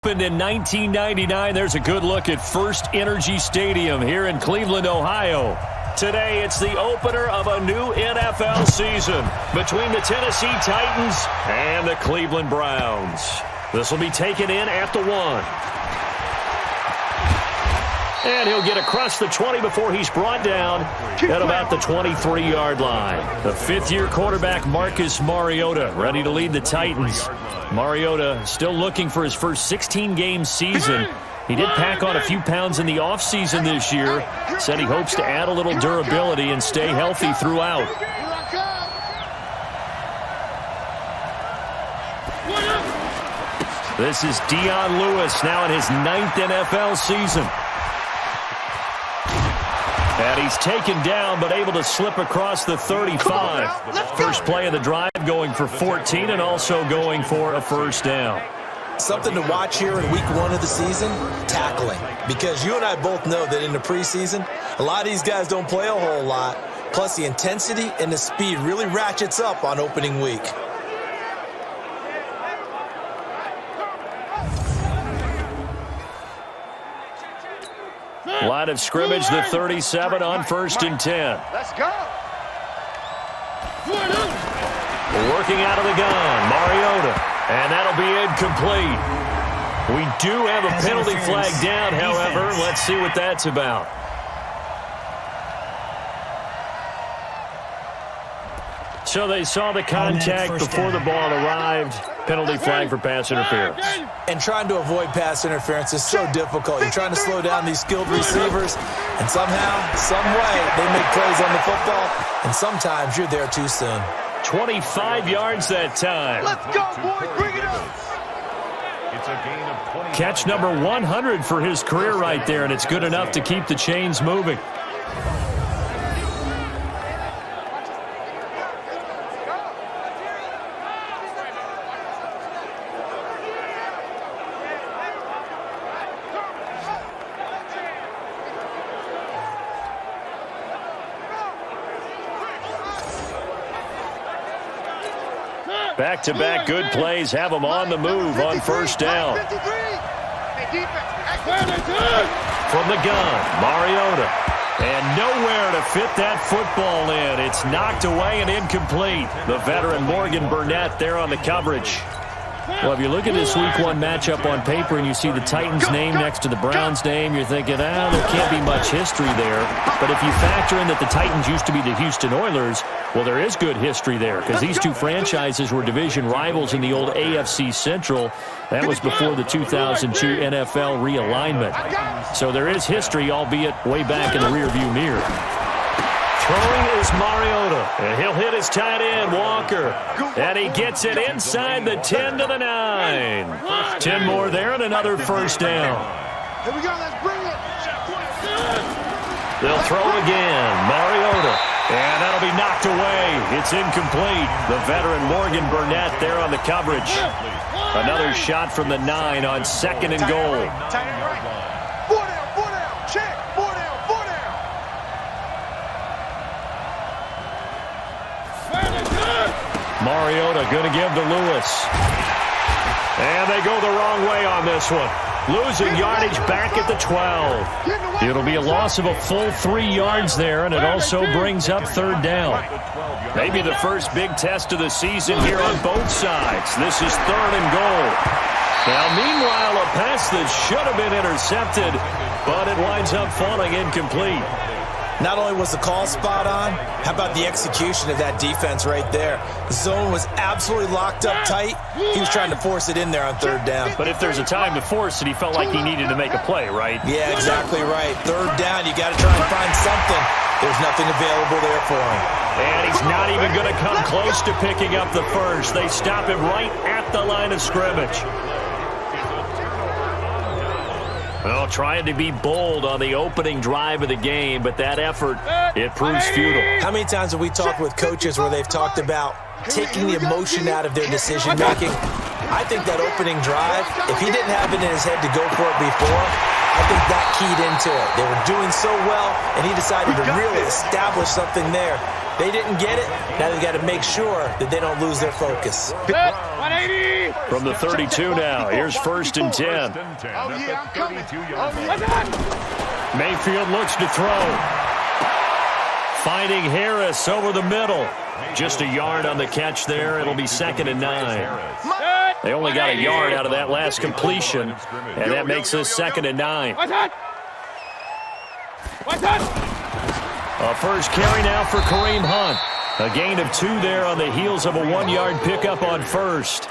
Opened in 1999, there's a good look at First Energy Stadium here in Cleveland, Ohio. Today, it's the opener of a new NFL season between the Tennessee Titans and the Cleveland Browns. This will be taken in at the 1. And he'll get across the 20 before he's brought down at about the 23-yard line. The fifth-year quarterback, Marcus Mariota, ready to lead the Titans. Mariota still looking for his first 16-game season. He did pack on a few pounds in the offseason this year. Said he hopes to add a little durability and stay healthy throughout. This is Dion Lewis now in his 9th NFL season. And he's taken down, but able to slip across the 35. First play of the drive going for 14 and also going for a first down. Something to watch here in week 1 of the season, tackling. Because you and I both know that in the preseason, a lot of these guys don't play a whole lot. Plus the intensity and the speed really ratchets up on opening week. Line of scrimmage, the 37 on 1st and 10. Let's go. Working out of the gun, Mariota. And that'll be incomplete. We do have a penalty flag down, however. Let's see what that's about. So they saw the contact before the ball arrived. Penalty flag for pass interference. And trying to avoid pass interference is so difficult. You're trying to slow down these skilled receivers, and somehow, some way, they make plays on the football, and sometimes you're there too soon. 25 yards that time. Let's go, boys. Bring it up. It's a gain of 20. Catch number 100 for his career right there, and it's good enough to keep the chains moving. Back-to-back good plays have them on the move on first down. From the gun, Mariota. And nowhere to fit that football in. It's knocked away and incomplete. The veteran Morgan Burnett there on the coverage. Well, if you look at this Week 1 matchup on paper and you see the Titans' name next to the Browns' name, you're thinking, there can't be much history there. But if you factor in that the Titans used to be the Houston Oilers, well, there is good history there because these two franchises were division rivals in the old AFC Central. That was before the 2002 NFL realignment. So there is history, albeit way back in the rearview mirror. Throwing is Mariota, and he'll hit his tight end, Walker. And he gets it inside the 10 to the 9. 10 more there and another first down. Here we go. Let's bring it. They'll throw again, Mariota. And that'll be knocked away. It's incomplete. The veteran Morgan Burnett there on the coverage. Another shot from the 9 on 2nd and goal. Tight end right. 4 down. Check. 4 down. Mariota going to give to Lewis. And they go the wrong way on this one. Losing yardage back at the 12. It'll be a loss of a full 3 yards there, and it also brings up 3rd down. Maybe the first big test of the season here on both sides. This is 3rd and goal. Now, meanwhile, a pass that should have been intercepted, but it winds up falling incomplete. Not only was the call spot on, how about the execution of that defense right there? The zone was absolutely locked up tight. He was trying to force it in there on 3rd down. But if there's a time to force it, he felt like he needed to make a play, right? Yeah, exactly right. 3rd down, you got to try and find something. There's nothing available there for him. And he's not even going to come close to picking up the first. They stop him right at the line of scrimmage. Well, trying to be bold on the opening drive of the game, but that effort, it proves futile. How many times have we talked with coaches where they've talked about taking the emotion out of their decision-making? I think that opening drive, if he didn't have it in his head to go for it before, I I think that keyed into it. They were doing so well, and he decided to really establish something there. They didn't get it. Now they got to make sure that they don't lose their focus. 180. From the 32 now, here's 1st and 10. Oh, yeah, I'm coming. Mayfield looks to throw. Finding Harris over the middle. Just a yard on the catch there. It'll be 2nd and 9. They only got a yard out of that last completion, and that makes this 2nd and 9. A first carry now for Kareem Hunt. A gain of 2 there on the heels of a 1-yard pickup on first.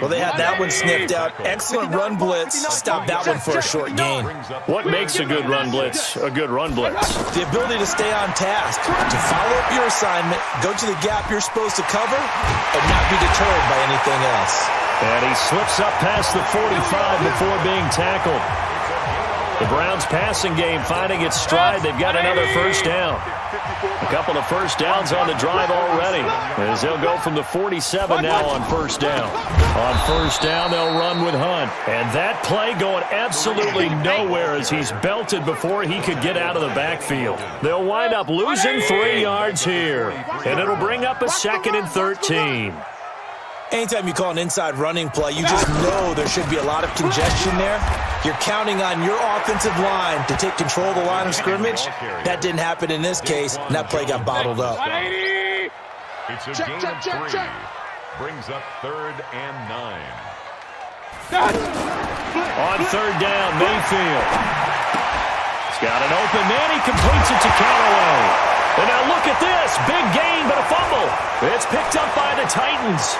Well, they had that one sniffed out. Excellent run blitz. Stop that one for a short gain. What makes a good run blitz a good run blitz? The ability to stay on task, to follow up your assignment, go to the gap you're supposed to cover, and not be deterred by anything else. And he slips up past the 45 before being tackled. The Browns passing game finding its stride. They've got another first down. A couple of first downs on the drive already, as they'll go from the 47 now on first down. On first down, they'll run with Hunt. And that play going absolutely nowhere as he's belted before he could get out of the backfield. They'll wind up losing 3 yards here, and it'll bring up a 2nd and 13. Anytime you call an inside running play, you just know there should be a lot of congestion there. You're counting on your offensive line to take control of the line of scrimmage. That didn't happen in this case, and that play got bottled up. It's a gain of 3. Brings up 3rd and 9. On 3rd down, Mayfield. He's got an open man. He completes it to Callaway. And now look at this. Big gain, but a fumble. It's picked up by the Titans.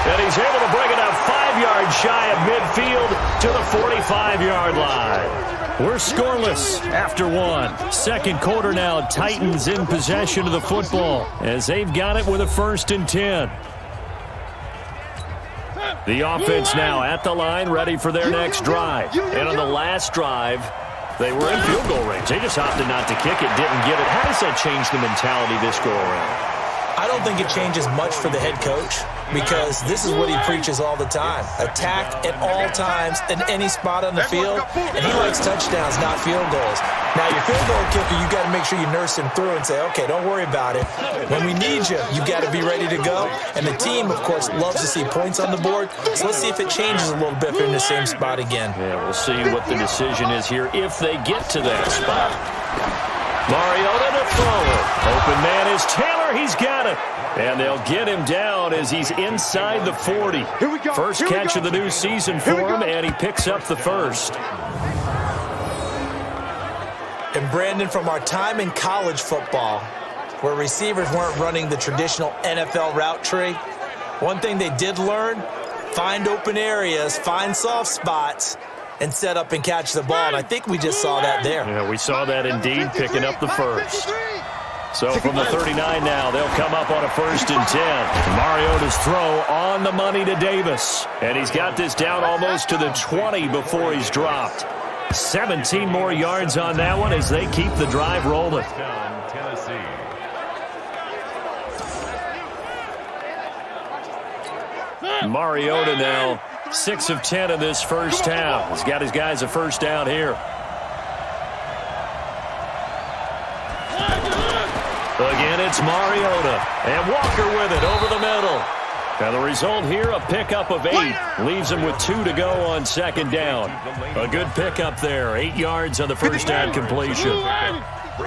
And he's able to bring it up 5 yards shy of midfield to the 45-yard line. We're scoreless after 1. 2nd quarter now, Titans in possession of the football as they've got it with a 1st and 10. The offense now at the line, ready for their next drive. And on the last drive, they were in field goal range. They just opted not to kick it, didn't get it. How does that change the mentality this go around? I don't think it changes much for the head coach because this is what he preaches all the time. Attack at all times in any spot on the field, and he likes touchdowns, not field goals. Now, your field goal kicker, you got to make sure you nurse him through and say, okay, don't worry about it. When we need you, you got to be ready to go. And the team, of course, loves to see points on the board. So let's see if it changes a little bit if they're in the same spot again. Yeah, we'll see what the decision is here if they get to that spot. Mariota to throw it. Open man is Taylor. He's got it. And they'll get him down as he's inside the 40. First catch of the new season for him, and he picks up the first. And Brandon, from our time in college football, where receivers weren't running the traditional NFL route tree, one thing they did learn, find open areas, find soft spots, and set up and catch the ball. And I think we just saw that there. Yeah, we saw that indeed, picking up the first. So from the 39 now, they'll come up on a 1st and 10. Mariota's throw on the money to Davis. And he's got this down almost to the 20 before he's dropped. 17 more yards on that one as they keep the drive rolling. Mariota now 6 of 10 in this first half. He's got his guys a first down here. Again, it's Mariota. And Walker with it over the middle. And the result here, a pickup of 8. Leaves him with 2 to go on 2nd down. A good pickup there. 8 yards on the first down completion.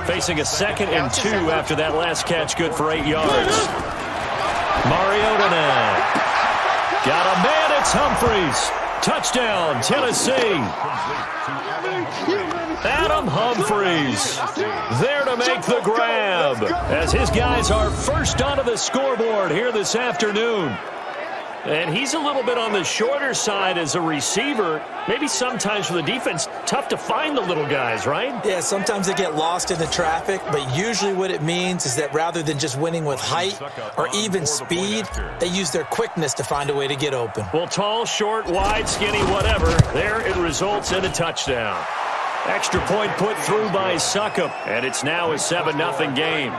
Facing a 2nd and 2 after that last catch, good for 8 yards. Mariota now. Got a man, it's Humphries. Touchdown, Tennessee. Adam Humphries there to make the grab as his guys are first onto the scoreboard here this afternoon. And he's a little bit on the shorter side as a receiver. Maybe sometimes for the defense, tough to find the little guys, right? Yeah, sometimes they get lost in the traffic, but usually what it means is that rather than just winning with height or even speed, they use their quickness to find a way to get open. Well, tall, short, wide, skinny, whatever, there it results in a touchdown. Extra point put through by Succop, and it's now a 7-0 game.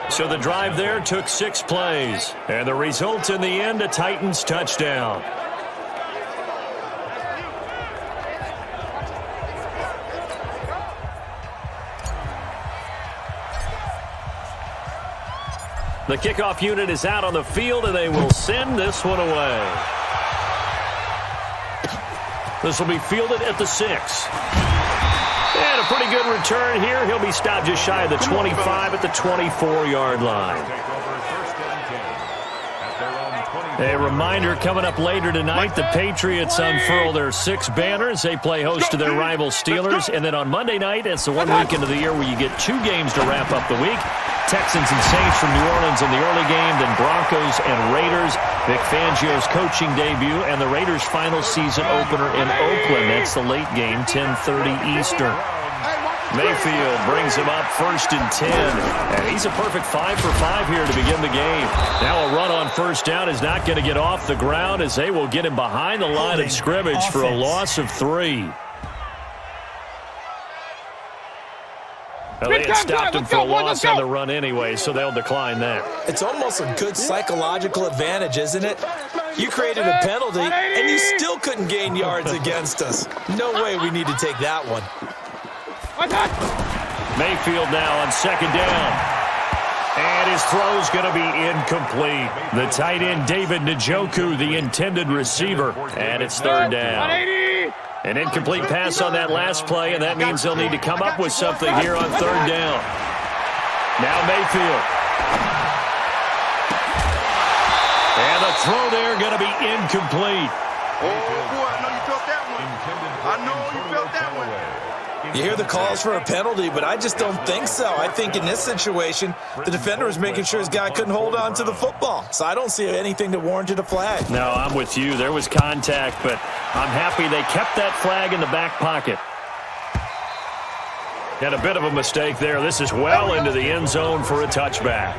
So the drive there took 6 plays, and the result in the end, a Titans touchdown. The kickoff unit is out on the field, and they will send this one away. This will be fielded at the 6. And a pretty good return here. He'll be stopped just shy of the 25 at the 24-yard line. A reminder coming up later tonight, the Patriots unfurl their 6 banners. They play host to their rival Steelers. And then on Monday night, it's the one weekend of the year where you get 2 games to wrap up the week. Texans and Saints from New Orleans in the early game, then Broncos and Raiders. Vic Fangio's coaching debut and the Raiders' final season opener in Oakland. That's the late game, 10:30 Eastern. Mayfield brings him up 1st and 10. And he's a perfect 5 for 5 here to begin the game. Now a run on 1st down is not going to get off the ground as they will get him behind the line of scrimmage for a loss of 3. Well, they had stopped him for a loss on the run anyway, so they'll decline that. It's almost a good psychological advantage, isn't it? You created a penalty, and you still couldn't gain yards against us. No way we need to take that one. Mayfield now on 2nd down. And his throw's going to be incomplete. The tight end, David Njoku, the intended receiver. And it's 3rd down. An incomplete pass on that last play, and that means they'll need to come up with something here on 3rd down. Now Mayfield. And the throw there going to be incomplete. Oh, boy, I know you felt that one. I know you felt that one. You hear the calls for a penalty, but I just don't think so. I think in this situation, the defender was making sure his guy couldn't hold on to the football. So I don't see anything that warranted a flag. No, I'm with you. There was contact, but I'm happy they kept that flag in the back pocket. Had a bit of a mistake there. This is well into the end zone for a touchback.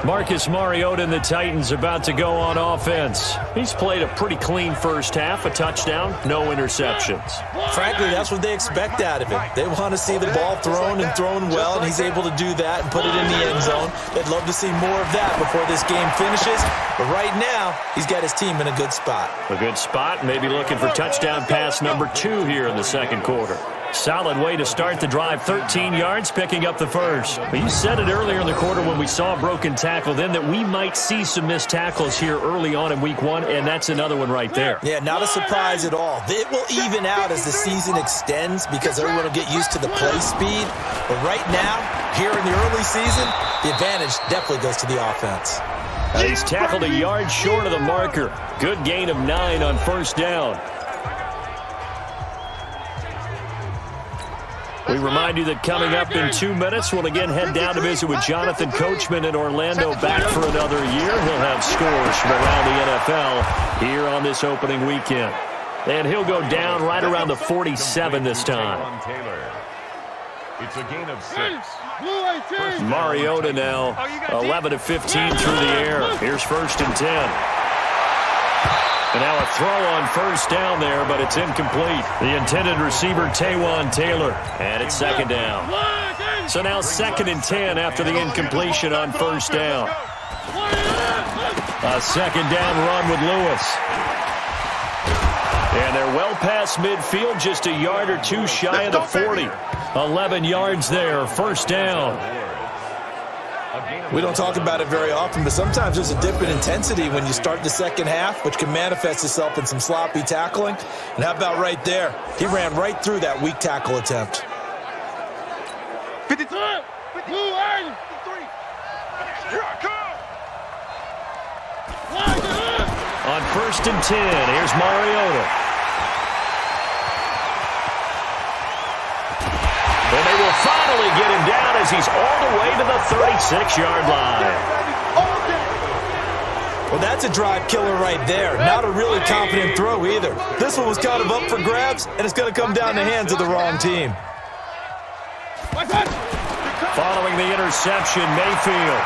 Marcus Mariota and the Titans about to go on offense. He's played a pretty clean first half, a touchdown, no interceptions. Frankly, that's what they expect out of him. They want to see the ball thrown and thrown well, and he's able to do that and put it in the end zone. They'd love to see more of that before this game finishes. But right now, he's got his team in a good spot. A good spot, maybe looking for touchdown pass number 2 here in the 2nd quarter. Solid way to start the drive, 13 yards, picking up the first. But you said it earlier in the quarter when we saw a broken tackle then that we might see some missed tackles here early on in week 1, and that's another one right there. Yeah, not a surprise at all. It will even out as the season extends because everyone will get used to the play speed. But right now, here in the early season, the advantage definitely goes to the offense. He's tackled a yard short of the marker. Good gain of 9 on 1st down. We remind you that coming up in 2 minutes, we'll again head down to visit with Jonathan Coachman in Orlando, back for another year. He'll have scores from around the NFL here on this opening weekend. And he'll go down right around the 47 this time. It's a gain of 6. Mariota now 11 of 15 through the air. Here's 1st and 10. And now a throw on 1st down there, but it's incomplete. The intended receiver, Taywan Taylor. And it's 2nd down. So now 2nd and 10 after the incompletion on 1st down. A 2nd down run with Lewis. And they're well past midfield, just a yard or 2 shy of the 40. 11 yards there, 1st down. We don't talk about it very often, but sometimes there's a dip in intensity when you start the 2nd half, which can manifest itself in some sloppy tackling. And how about right there? He ran right through that weak tackle attempt. 53. Here I come. On 1st and 10, here's Mariota. And they will finally get him down as he's all the way to the 36-yard line. Well, that's a drive killer right there. Not a really confident throw either. This one was kind of up for grabs, and it's going to come down the hands of the wrong team. Following the interception, Mayfield.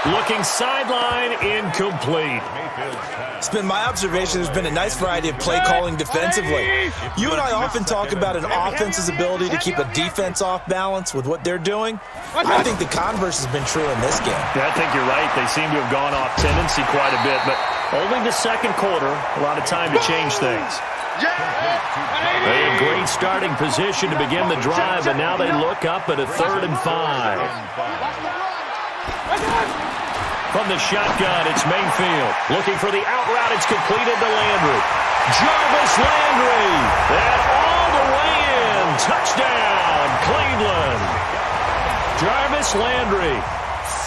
Looking sideline, incomplete. It's been my observation there's been a nice variety of play calling defensively. You and I often talk about an offense's ability to keep a defense off balance with what they're doing. I think the converse has been true in this game. Yeah, I think you're right. They seem to have gone off tendency quite a bit, but only the 2nd quarter, a lot of time to change things. They had great starting position to begin the drive, and now they look up at a 3rd and 5. From the shotgun, it's Mayfield. Looking for the out route. It's completed to Landry. Jarvis Landry. And all the way in. Touchdown, Cleveland. Jarvis Landry,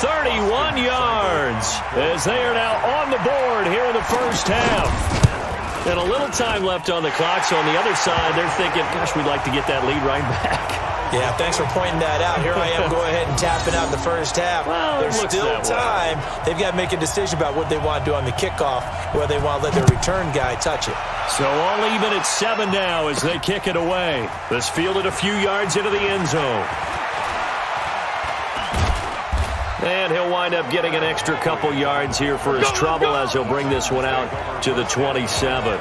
31 yards, as they are now on the board here in the first half. And a little time left on the clock, so on the other side, they're thinking, gosh, we'd like to get that lead right back. Yeah, thanks for pointing that out. Here I am, go ahead and tapping out the first half. Well, there's still time. They've got to make a decision about what they want to do on the kickoff, whether they want to let their return guy touch it. So all even at 7 now as they kick it away. This fielded a few yards into the end zone. And he'll wind up getting an extra couple yards here for his trouble as he'll bring this one out to the 27.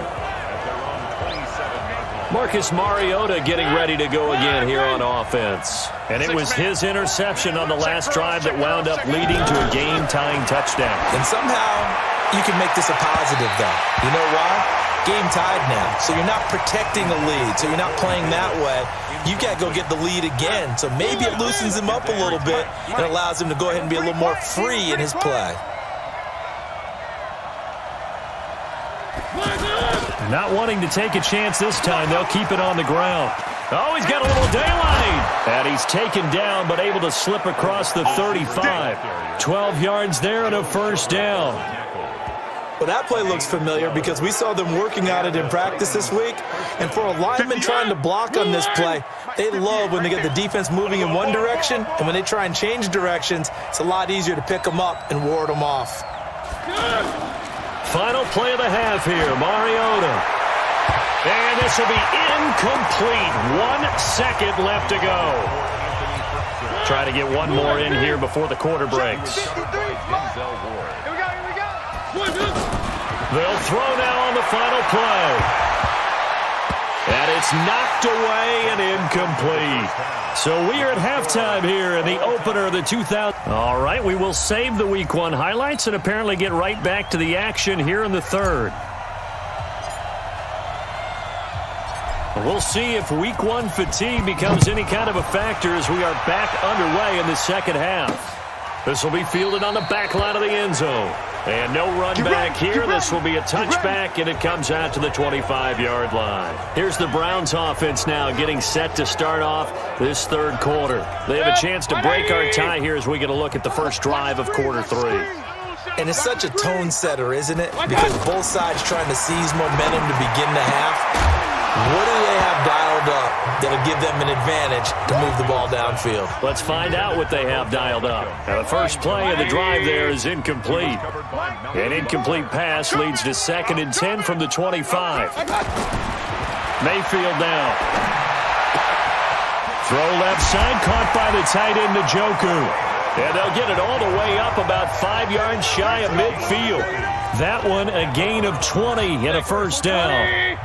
Marcus Mariota getting ready to go again here on offense. And it was his interception on the last drive that wound up leading to a game-tying touchdown. And somehow you can make this a positive, though. You know why? Game tied now. So you're not protecting the lead. So you're not playing that way. You got to go get the lead again. So maybe it loosens him up a little bit and allows him to go ahead and be a little more free in his play. Not wanting to take a chance this time, they'll keep it on the ground. Oh, he's got a little daylight. And he's taken down, but able to slip across the 35. 12 yards there and a first down. Well, that play looks familiar because we saw them working on it in practice this week. And for a lineman trying to block on this play, they love when they get the defense moving in one direction. And when they try and change directions, it's a lot easier to pick them up and ward them off. Final play of the half here, Mariota. And this will be incomplete. 1 second left to go. Try to get one more in here before the quarter breaks. They'll throw now on the final play. And it's knocked away and incomplete. So we are at halftime here in the opener of the 2000. All right, we will save the Week 1 highlights and apparently get right back to the action here in the third. We'll see if Week 1 fatigue becomes any kind of a factor as we are back underway in the second half. This will be fielded on the back line of the end zone. And no run back here. This will be a touchback, and it comes out to the 25-yard line. Here's the Browns offense now getting set to start off this third quarter. They have a chance to break our tie here as we get a look at the first drive of quarter 3. And it's such a tone setter, isn't it? Because both sides trying to seize momentum to begin the half. What do they have dialed up that'll give them an advantage to move the ball downfield? Let's find out what they have dialed up. Now, the first play of the drive there is incomplete. An incomplete pass leads to 2nd and 10 from the 25. Mayfield now. Throw left side, caught by the tight end Njoku. And they'll get it all the way up about 5 yards shy of midfield. That one a gain of 20 and a first down.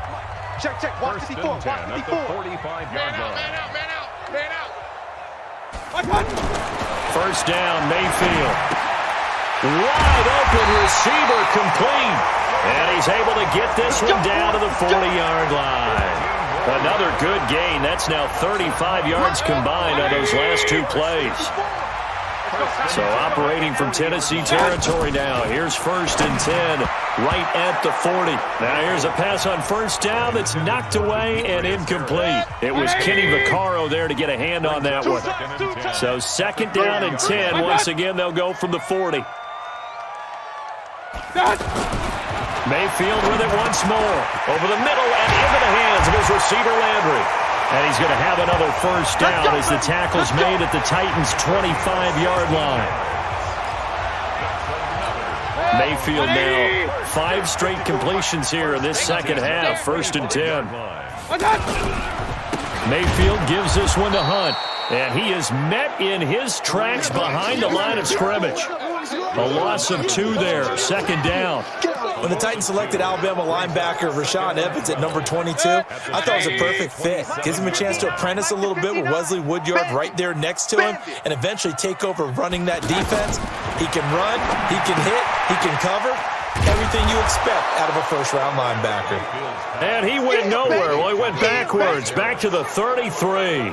Check. Watch the 44. At the 45-yard line. Man out. First down, Mayfield. Wide open receiver complete. And he's able to get this one down to the 40-yard line. Another good gain. That's now 35 yards combined on those last 2 plays. So operating from Tennessee territory now. Here's 1st and 10 right at the 40. Now here's a pass on first down that's knocked away and incomplete. It was Kenny Vaccaro there to get a hand on that one. So 2nd down and 10. Once again, they'll go from the 40. Mayfield with it once more. Over the middle and into the hands of his receiver Landry. And he's going to have another first down as the tackle's made at the Titans' 25-yard line. Mayfield now 5 straight completions here in this second half. 1st and 10. Mayfield gives this one to Hunt. And he is met in his tracks behind the line of scrimmage. A loss of 2 there. 2nd down. When the Titans selected Alabama linebacker Rashaan Evans at number 22, I thought it was a perfect fit. Gives him a chance to apprentice a little bit with Wesley Woodyard right there next to him and eventually take over running that defense. He can run, he can hit, he can cover. Everything you expect out of a first-round linebacker. And he went nowhere. Well, he went backwards, back to the 33.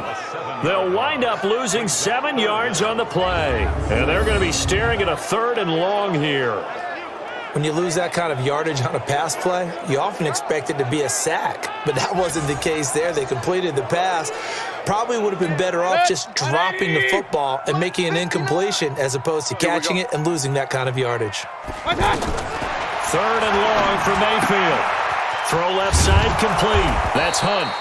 They'll wind up losing 7 yards on the play. And they're going to be staring at a 3rd and long here. When you lose that kind of yardage on a pass play, you often expect it to be a sack. But that wasn't the case there. They completed the pass. Probably would have been better off just dropping the football and making an incompletion as opposed to catching it and losing that kind of yardage. 3rd and long for Mayfield. Throw left side complete. That's Hunt.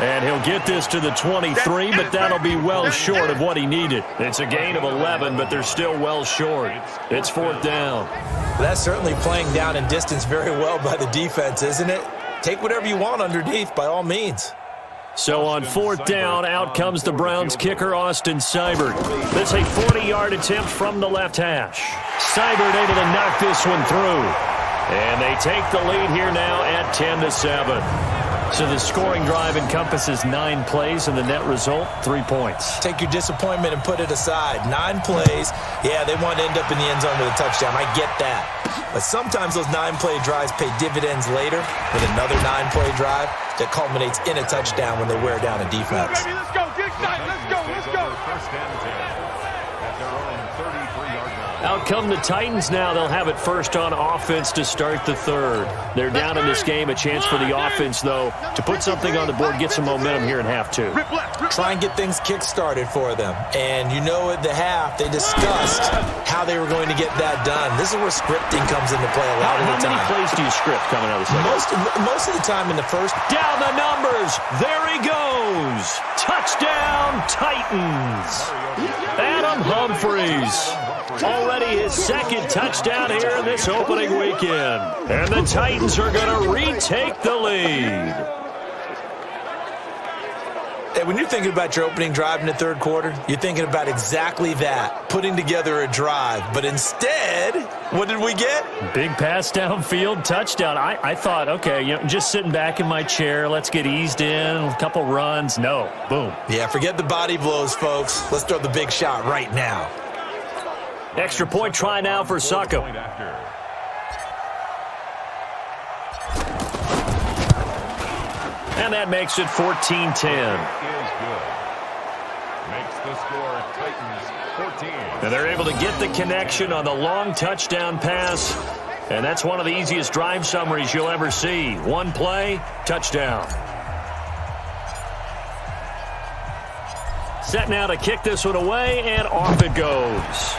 And he'll get this to the 23, but that'll be well short of what he needed. It's a gain of 11, but they're still well short. It's 4th down. That's certainly playing down in distance very well by the defense, isn't it? Take whatever you want underneath, by all means. So on 4th down, out comes the Browns kicker, Austin Seibert. This a 40-yard attempt from the left hash. Seibert able to knock this one through. And they take the lead here now at 10-7. So the scoring drive encompasses 9 plays, and the net result, 3 points. Take your disappointment and put it aside. 9 plays. Yeah, they want to end up in the end zone with a touchdown. I get that. But sometimes those 9-play drives pay dividends later with another 9-play drive that culminates in a touchdown when they wear down a defense. Baby, let's go. Get excited. Let's go. Let's go. First and 10 at their own 33-yard line. Out come the Titans now. They'll have it first on offense to start the 3rd. They're down in this game. A chance for the offense, though, to put something on the board, get some momentum here in half 2. Try and get things kick-started for them. And you know at the half, they discussed how they were going to get that done. This is where scripting comes into play a lot of the time. How many plays do you script coming out of the second? Most of the time in the first. Down the numbers. There he goes. Touchdown, Titans. Adam Humphries. Already his 2nd touchdown here in this opening weekend. And the Titans are going to retake the lead. Hey, when you're thinking about your opening drive in the 3rd quarter, you're thinking about exactly that, putting together a drive. But instead, what did we get? Big pass downfield, touchdown. I thought, okay, just sitting back in my chair, let's get eased in, a couple runs. No, boom. Yeah, forget the body blows, folks. Let's throw the big shot right now. Extra point try now for Succop. And that makes it 14-10. Makes the score Titans 14. And they're able to get the connection on the long touchdown pass. And that's one of the easiest drive summaries you'll ever see. 1 play, touchdown. Set now to kick this one away, and off it goes.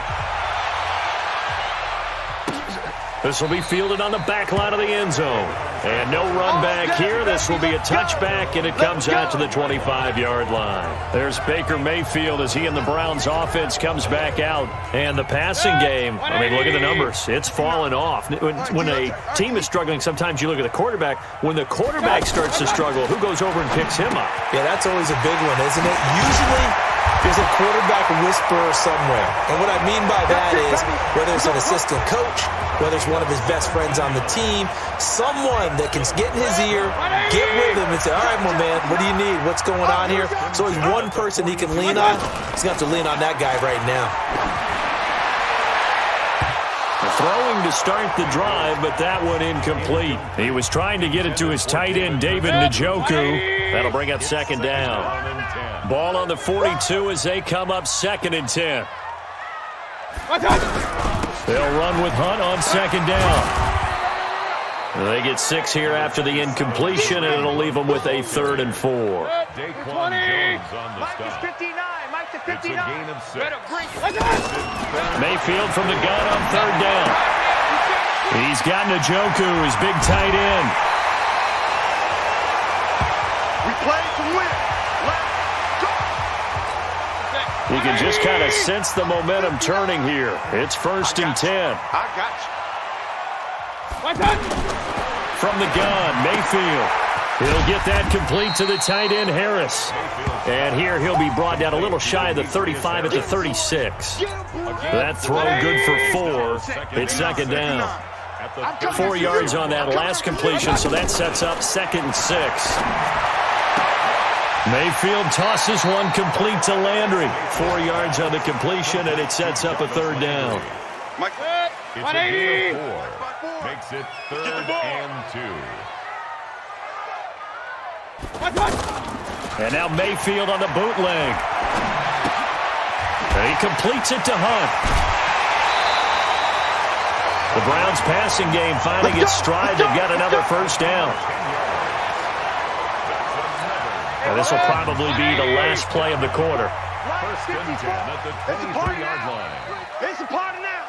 This will be fielded on the back line of the end zone. And no run back here. This will be a touchback, and it comes out to the 25-yard line. There's Baker Mayfield as he and the Browns offense comes back out. And the passing game, I mean, look at the numbers. It's fallen off. When a team is struggling, sometimes you look at the quarterback. When the quarterback starts to struggle, who goes over and picks him up? Yeah, that's always a big one, isn't it? Usually, there's a quarterback whisperer somewhere. And what I mean by that is, whether it's an assistant coach, whether it's one of his best friends on the team, someone that can get in his ear, get with him and say, all right, my man, what do you need? What's going on here? So there's one person he can lean on. He's going to have to lean on that guy right now. Throwing to start the drive, but that one incomplete. He was trying to get it to his tight end, David Njoku. That'll bring up 2nd down. Ball on the 42 as they come up 2nd and 10. They'll run with Hunt on 2nd down. They get 6 here after the incompletion, and it'll leave them with a 3rd and 4. Daquan Jones on the stop. It's a gain of 6. Mayfield from the gun on 3rd down. He's got Njoku, his big tight end. We play to win. Let's go. You can just kind of sense the momentum turning here. It's 1st and 10. I got you. From the gun, Mayfield. He'll get that complete to the tight end, Harris. And here he'll be brought down a little shy of the 35 at the 36. That throw good for 4. It's 2nd down. 4 yards on that last completion, so that sets up 2nd and 6. Mayfield tosses one complete to Landry. 4 yards on the completion, and it sets up a 3rd down. Mike, it's a gain of 4. makes it 3rd and 2. And now Mayfield on the bootleg. And he completes it to Hunt. The Browns passing game finding its stride. They've got another first down. And this will probably be the last play of the quarter. First and 10 at the 23-yard line. It's a party now.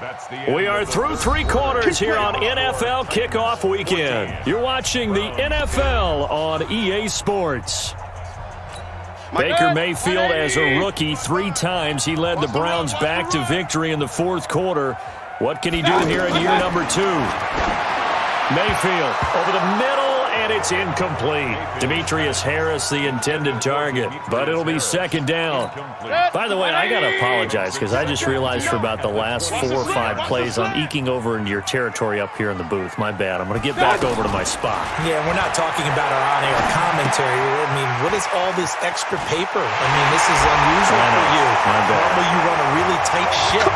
That's the end We are of the through first 3 quarters here on NFL Kickoff Weekend. You're watching the NFL on EA Sports. Baker Mayfield as a rookie 3 times. He led the Browns back to victory in the 4th quarter. What can he do here in year number 2? Mayfield over the middle, and it's incomplete. Demetrius Harris, the intended target, but it'll be 2nd down. By the way, I got to apologize because I just realized for about the last 4 or 5 plays I'm eking over into your territory up here in the booth. My bad. I'm going to get back over to my spot. Yeah, we're not talking about our on-air commentary. I mean, what is all this extra paper? I mean, this is unusual for you. My bad. Normally you run a really tight ship.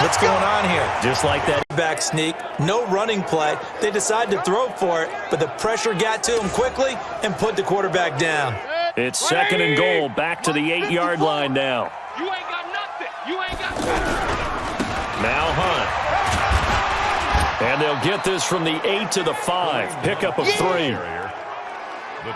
What's going on here? Just like that. Back sneak, no running play. They decide to throw for it, but the pressure got to him quickly and put the quarterback down. It's 2nd and goal, back to the 8-yard line now. You ain't got nothing. You ain't got nothing. Now Hunt. And they'll get this from the 8 to the 5. Pickup of 3.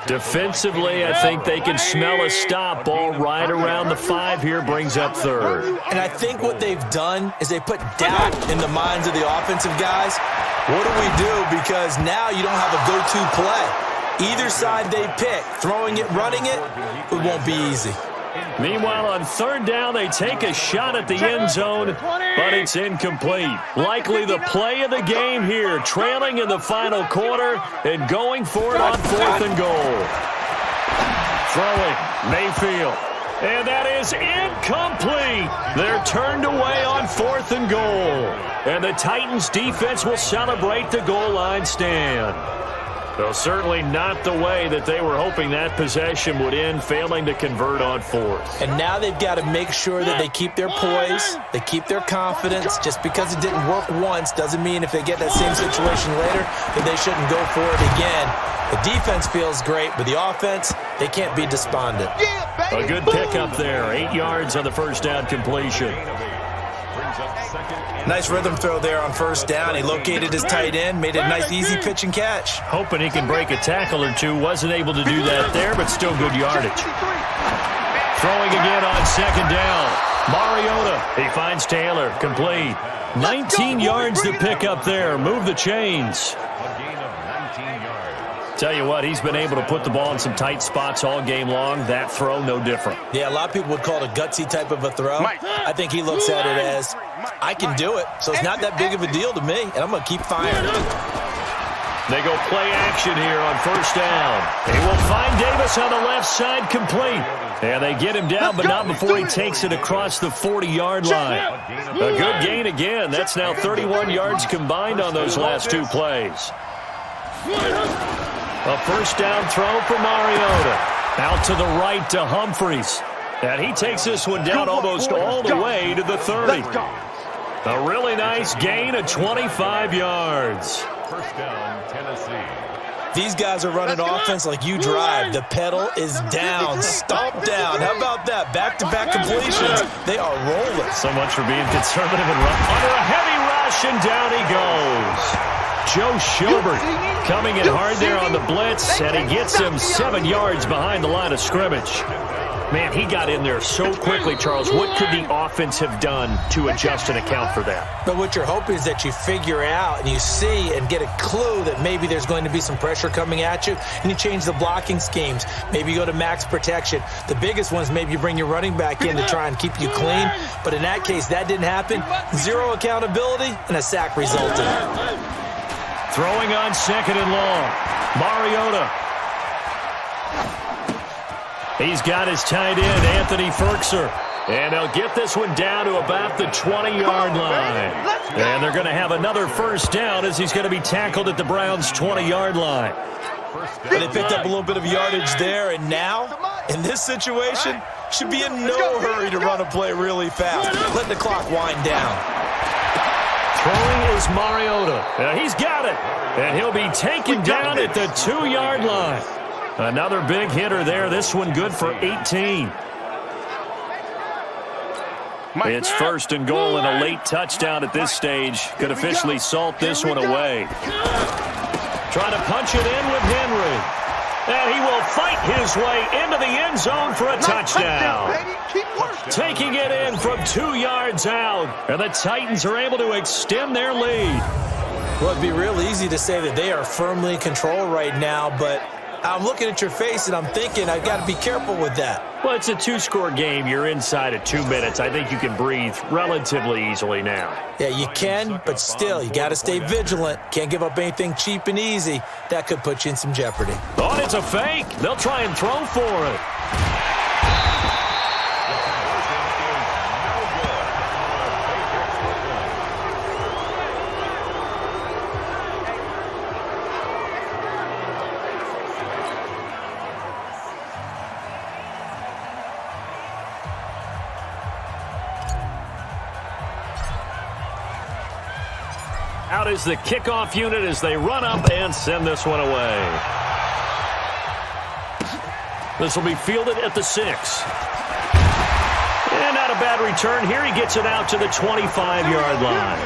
Defensively, I think they can smell a stop. Ball right around the 5 here, brings up 3rd. And I think what they've done is they put doubt in the minds of the offensive guys. What do we do? Because now you don't have a go-to play. Either side they pick, throwing it, running it, it won't be easy. Meanwhile, on 3rd down, they take a shot at the end zone, but it's incomplete. Likely the play of the game here, trailing in the final quarter and going for it on 4th and goal. Throwing, Mayfield. And that is incomplete. They're turned away on 4th and goal. And the Titans defense will celebrate the goal line stand. Though certainly not the way that they were hoping that possession would end, failing to convert on 4th. And now they've got to make sure that they keep their poise, they keep their confidence. Just because it didn't work once doesn't mean if they get that same situation later that they shouldn't go for it again. The defense feels great, but the offense, they can't be despondent. A good pickup there, 8 yards on the first down completion. Nice rhythm throw there on 1st down. He located his tight end, made a nice easy pitch and catch. Hoping he can break a tackle or two. Wasn't able to do that there, but still good yardage. Throwing again on 2nd down. Mariota, he finds Taylor, complete. 19 yards to pick up there. Move the chains. Tell you what, he's been able to put the ball in some tight spots all game long. That throw, no different. Yeah, a lot of people would call it a gutsy type of a throw. I think he looks at it as, I can do it, so it's not that big of a deal to me, and I'm going to keep firing. They go play action here on 1st down. He will find Davis on the left side, complete. And they get him down, but not before he takes it across the 40-yard line. A good gain again. That's now 31 yards combined on those last 2 plays. A 1st down throw for Mariota. Out to the right to Humphries. And he takes this one down almost all the way to the 30. A really nice gain of 25 yards. 1st down, Tennessee. These guys are running offense like you drive. The pedal is down, stomp down. How about that? Back-to-back completions. They are rolling. So much for being conservative and run. Under a heavy rush, and down he goes. Joe Schobert coming in hard there on the blitz, and he gets him 7 yards behind the line of scrimmage. Man, he got in there so quickly, Charles. What could the offense have done to adjust and account for that? But what you're hoping is that you figure out and you see and get a clue that maybe there's going to be some pressure coming at you, and you change the blocking schemes. Maybe you go to max protection. The biggest one is maybe you bring your running back in to try and keep you clean. But in that case, that didn't happen. 0 accountability, and a sack resulted. Throwing on 2nd and long. Mariota. He's got his tight end, Anthony Ferkser. And they'll get this one down to about the 20-yard line. And they're going to have another 1st down as he's going to be tackled at the Browns' 20-yard line. But they picked up a little bit of yardage there, and now, in this situation, should be in no hurry to run a play really fast. Let the clock wind down. Throwing is Mariota. He's got it. And he'll be taken down at the 2-yard line. Another big hitter there. This one good for 18. It's 1st and goal and a late touchdown at this stage. Could officially salt this one away. Trying to punch it in with Henry. And he will fight his way into the end zone for a touchdown. Taking it in from 2 yards out. And the Titans are able to extend their lead. Well, it'd be real easy to say that they are firmly in control right now, but I'm looking at your face and I'm thinking I've got to be careful with that. Well, it's a 2-score game. You're inside of 2 minutes. I think you can breathe relatively easily now. Yeah, you can, but still, you got to stay vigilant. Can't give up anything cheap and easy. That could put you in some jeopardy. Oh, it's a fake. They'll try and throw for it. Out is the kickoff unit as they run up and send this one away. This will be fielded at the 6. And not a bad return here. He gets it out to the 25-yard line.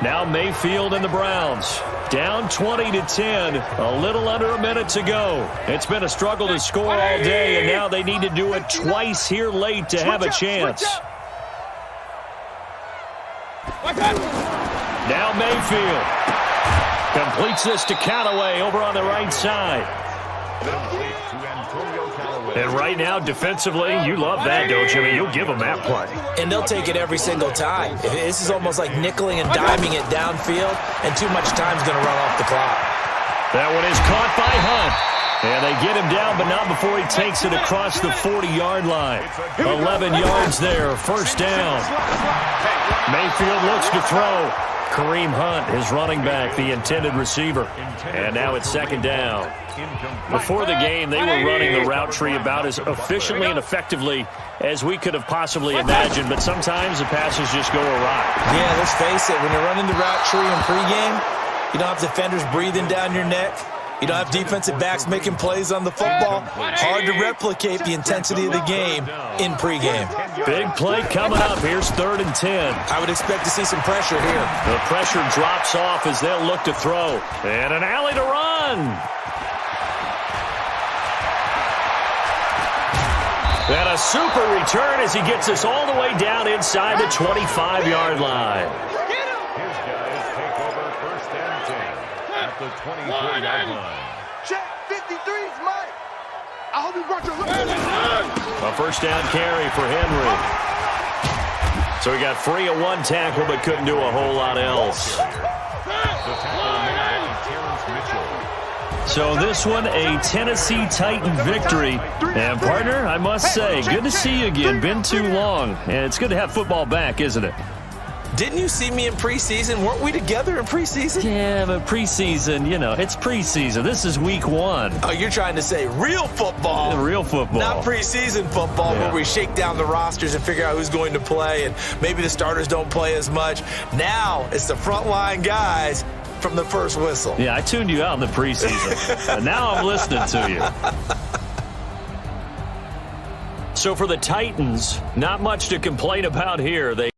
Now Mayfield and the Browns. Down 20-10. A little under a minute to go. It's been a struggle to score all day, and now they need to do it twice here late to have a chance. Now Mayfield completes this to Callaway over on the right side. And right now, defensively, you love that, don't you? I mean, you'll give them that play. And they'll take it every single time. This is almost like nickeling and diming it downfield, and too much time's going to run off the clock. That one is caught by Hunt. And they get him down, but not before he takes it across the 40-yard line. 11 yards there, 1st down. Mayfield looks to throw. Kareem Hunt, his running back, the intended receiver. And now it's 2nd down. Before the game, they were running the route tree about as efficiently and effectively as we could have possibly imagined, but sometimes the passes just go awry. Yeah, let's face it, when you're running the route tree in pregame, you don't have defenders breathing down your neck. You don't have defensive backs making plays on the football. Hard to replicate the intensity of the game in pregame. Big play coming up. Here's 3rd and 10. I would expect to see some pressure here. The pressure drops off as they'll look to throw. And an alley to run. And a super return as he gets us all the way down inside the 25-yard line. His guys take over 1st and 10 at the 24-yard line. Check 53's Mike. I hope you brought your A 1st down carry for Henry. So he got free of 1 tackle but couldn't do a whole lot else. The tackle made by Terrence Mitchell. So this one, a Tennessee Titan victory. And, partner, I must say, good to see you again. Been too long. And it's good to have football back, isn't it? Didn't you see me in preseason? Weren't we together in preseason? Yeah, but preseason, you know, it's preseason. This is week 1. Oh, you're trying to say real football. Real football. Not preseason football where we shake down the rosters and figure out who's going to play, and maybe the starters don't play as much. Now it's the frontline guys from the first whistle. Yeah, I tuned you out in the preseason. And now I'm listening to you. So for the Titans, not much to complain about here. They